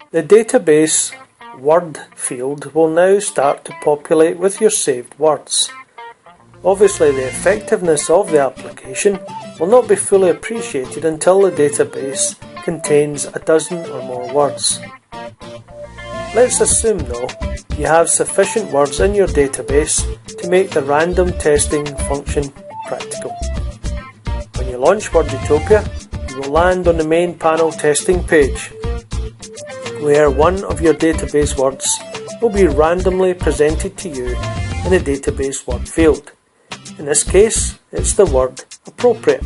The database Word field will now start to populate with your saved words. Obviously, the effectiveness of the application will not be fully appreciated until the database contains a dozen or more words. Let's assume though you have sufficient words in your database to make the random testing function practical. When you launch Wordutopia, you will land on the main panel testing page, where one of your database words will be randomly presented to you in the database word field. In this case, it's the word appropriate.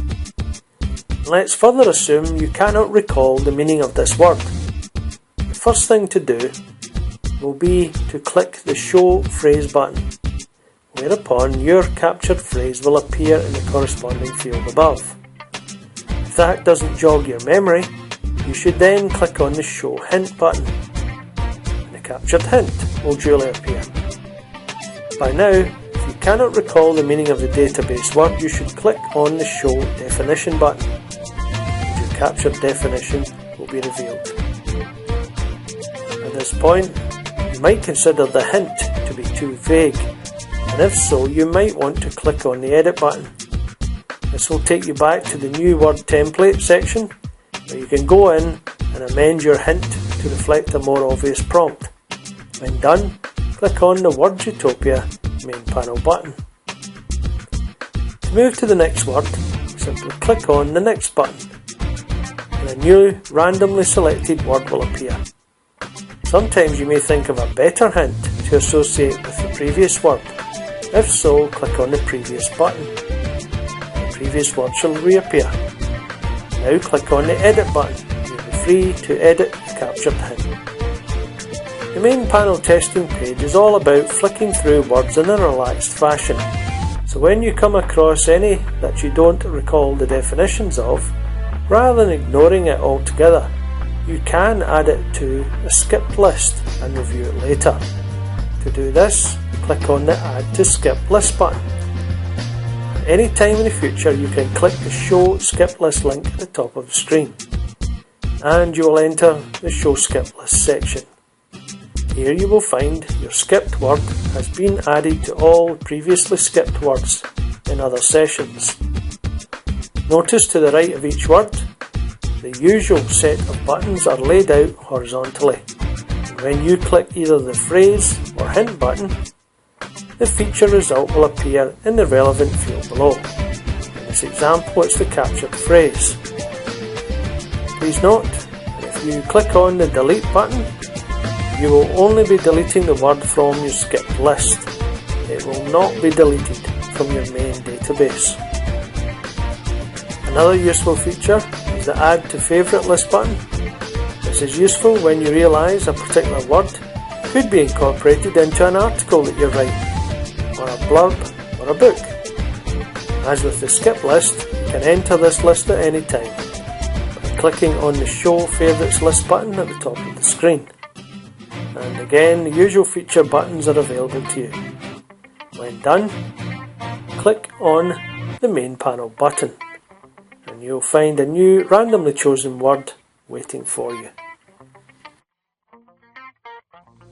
Let's further assume you cannot recall the meaning of this word. The first thing to do will be to click the Show Phrase button, whereupon your captured phrase will appear in the corresponding field above. If that doesn't jog your memory, you should then click on the Show Hint button, and the captured hint will duly appear. By now, if you cannot recall the meaning of the database word, you should click on the Show Definition button, and your captured definition will be revealed. At this point, you might consider the hint to be too vague, and if so, you might want to click on the Edit button. This will take you back to the New Word Template section, where you can go in and amend your hint to reflect a more obvious prompt. When done, click on the Wordutopia main panel button. To move to the next word, simply click on the Next button, and a new randomly selected word will appear. Sometimes you may think of a better hint to associate with the previous word. If so, click on the Previous button. The previous word shall reappear. Now click on the Edit button. You'll be free to edit the captured hint. The main panel testing page is all about flicking through words in a relaxed fashion. So when you come across any that you don't recall the definitions of, rather than ignoring it altogether, you can add it to a skipped list and review it later. To do this, click on the Add to Skip List button. At any time in the future, you can click the Show Skip List link at the top of the screen, and you will enter the Show Skip List section. Here you will find your skipped word has been added to all previously skipped words in other sessions. Notice to the right of each word, the usual set of buttons are laid out horizontally. And when you click either the phrase or hint button, the feature result will appear in the relevant field below. In this example, it's the captured phrase. Please note that if you click on the Delete button, you will only be deleting the word from your skipped list. It will not be deleted from your main database. Another useful feature is the Add to Favourite List button. This is useful when you realise a particular word could be incorporated into an article that you're writing, or a blurb, or a book. As with the skip list, you can enter this list at any time by clicking on the Show Favourites List button at the top of the screen. And again, the usual feature buttons are available to you. When done, click on the main panel button, and you'll find a new randomly chosen word waiting for you.